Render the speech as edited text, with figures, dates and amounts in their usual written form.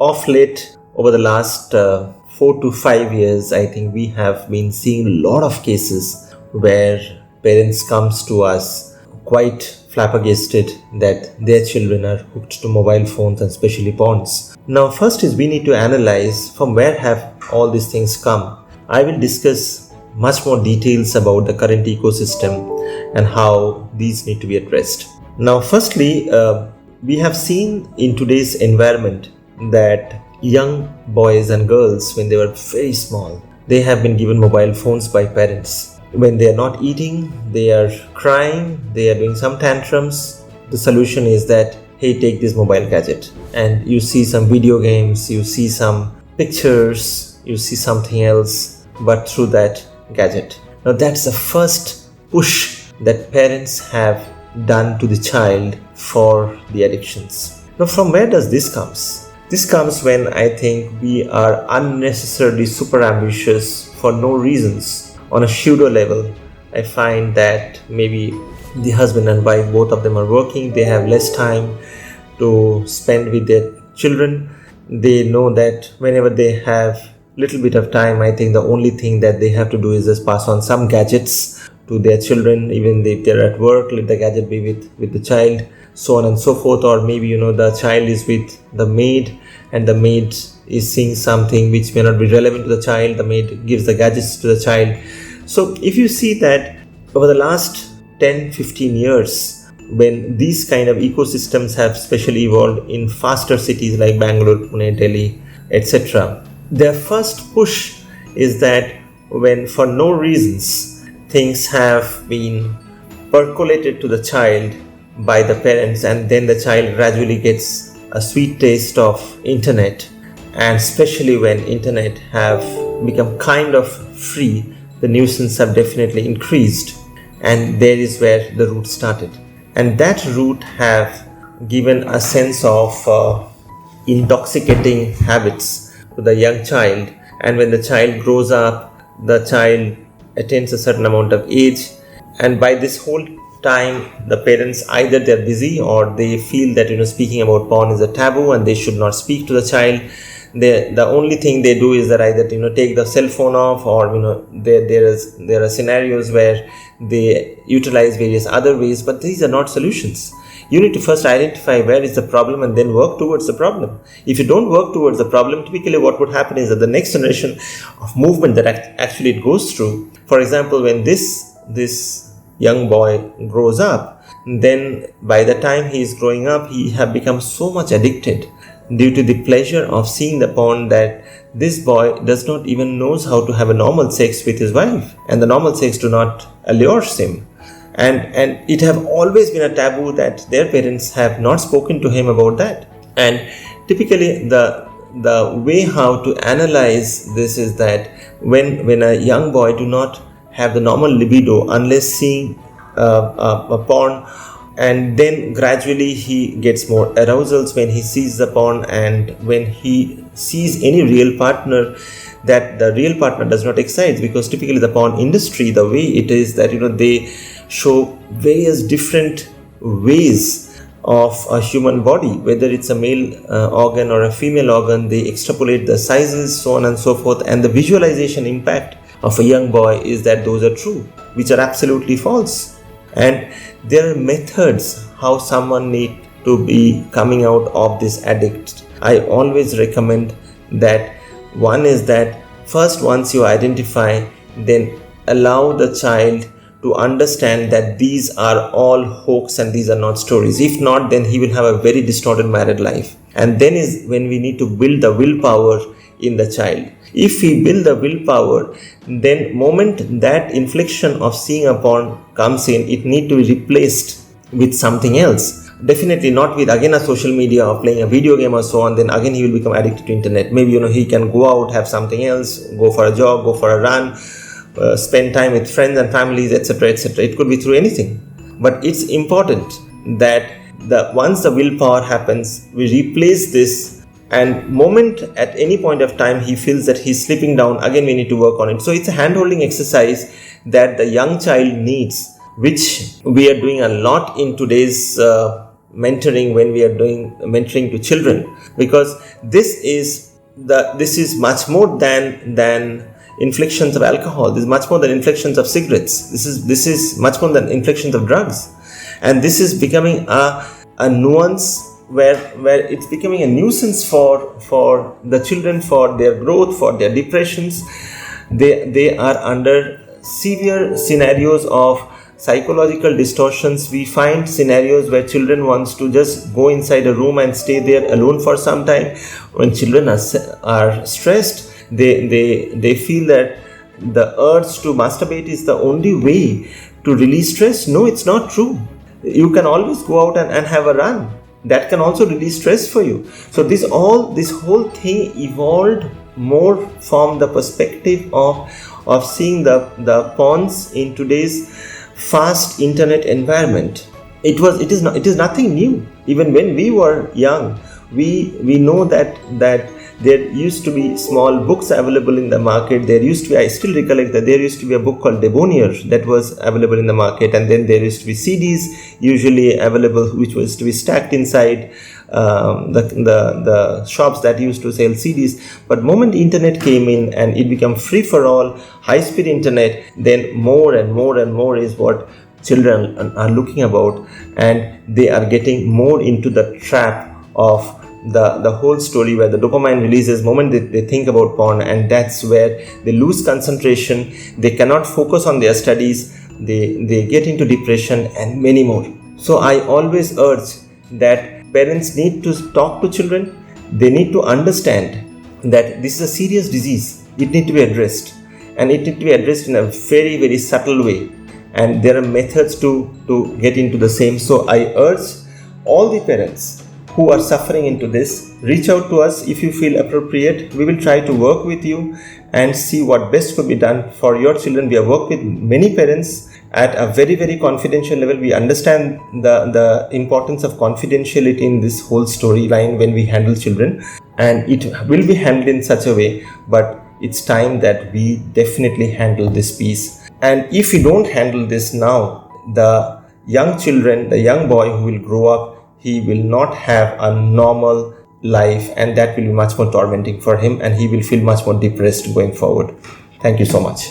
Of late, over the last 4 to 5 years, I think we have been seeing a lot of cases where parents comes to us quite flabbergasted that their children are hooked to mobile phones and especially porns. Now, first is we need to analyze from where have all these things come. I will discuss much more details about the current ecosystem and how these need to be addressed. Now, firstly, we have seen in today's environment that young boys and girls, when they were very small, they have been given mobile phones by parents. When they are not eating, they are crying, they are doing some tantrums. The solution is that, hey, take this mobile gadget. And you see some video games, you see some pictures, you see something else, but through that gadget. Now that's the first push that parents have done to the child for the addictions. Now from where does this comes? This comes when I think we are unnecessarily super ambitious for no reasons. On a pseudo level, I find that maybe the husband and wife, both of them are working, they have less time to spend with their children. They know that whenever they have little bit of time, I think the only thing that they have to do is just pass on some gadgets to their children. Even if they're at work, let the gadget be with the child, so on and so forth. Or maybe the child is with the maid and the maid is seeing something which may not be relevant to the child. The maid gives the gadgets to the child. So if you see that over the last 10-15 years, when these kind of ecosystems have specially evolved in faster cities like Bangalore, Pune, Delhi, etc., their first push is that when for no reasons things have been percolated to the child by the parents, and then the child gradually gets a sweet taste of internet, and especially when internet have become kind of free, the nuisance have definitely increased, and there is where the root started. And that root have given a sense of intoxicating habits to the young child, and when the child grows up, the child attains a certain amount of age, and by this whole time the parents, either they're busy or they feel that speaking about porn is a taboo and they should not speak to the child. The only thing they do is that either take the cell phone off, or there are scenarios where they utilize various other ways, but these are not solutions. You need to first identify where is the problem and then work towards the problem. If you don't work towards the problem, typically what would happen is that the next generation of movement that actually it goes through, for example, when this young boy grows up, then by the time he is growing up, he have become so much addicted due to the pleasure of seeing the porn that this boy does not even knows how to have a normal sex with his wife, and the normal sex do not allures him. And it have always been a taboo that their parents have not spoken to him about that. And typically the way how to analyze this is that when a young boy do not have the normal libido unless seeing a porn, and then gradually he gets more arousals when he sees the porn, and when he sees any real partner, that the real partner does not excite, because typically the porn industry, the way it is that they show various different ways of a human body, whether it's a male organ or a female organ, they extrapolate the sizes, so on and so forth, and the visualization impact of a young boy is that those are true, which are absolutely false. And there are methods how someone need to be coming out of this addict. I always recommend that one is that first, once you identify, then allow the child to understand that these are all hoax and these are not stories. If not, then he will have a very distorted married life. And then is when we need to build the willpower in the child. If we build the willpower, then moment that infliction of seeing a porn comes in, it need to be replaced with something else. Definitely not with again a social media or playing a video game or so on. Then again he will become addicted to internet. Maybe he can go out, have something else, go for a jog, go for a run, spend time with friends and families, etc., etc. It could be through anything. But it's important that once the willpower happens, we replace this. And moment at any point of time he feels that he's slipping down, again we need to work on it. So it's a hand-holding exercise that the young child needs, which we are doing a lot in today's mentoring, when we are doing mentoring to children, because this is much more than inflictions of alcohol. This is much more than inflictions of cigarettes. This is much more than inflictions of drugs, and this is becoming a nuance where it's becoming a nuisance for the children, for their growth, for their depressions. They are under severe scenarios of psychological distortions. We find scenarios where children wants to just go inside a room and stay there alone for some time. When children are stressed, they feel that the urge to masturbate is the only way to release stress. No, it's not true. You can always go out and have a run. That can also release stress for you. So this whole thing evolved more from the perspective of seeing the pawns in today's fast internet environment. It is nothing new. Even when we were young, we know that there used to be small books available in the market. I still recollect that there used to be a book called Debonair that was available in the market, and then there used to be CDs usually available, which was to be stacked inside the shops that used to sell CDs. But moment internet came in and it became free for all, high speed internet, then more and more is what children are looking about, and they are getting more into the trap of the whole story, where the dopamine releases moment they think about porn, and that's where they lose concentration. They cannot focus on their studies. They get into depression and many more. So I always urge that parents need to talk to children. They need to understand that this is a serious disease. It needs to be addressed, and it needs to be addressed in a very, very subtle way, and there are methods to get into the same. So I urge all the parents who are suffering into this, reach out to us if you feel appropriate. We will try to work with you and see what best could be done for your children. We have worked with many parents at a very, very confidential level. We understand the importance of confidentiality in this whole storyline when we handle children, and it will be handled in such a way, but it's time that we definitely handle this piece. And if we don't handle this now, the young children, the young boy who will grow up, he will not have a normal life, and that will be much more tormenting for him, and he will feel much more depressed going forward. Thank you so much.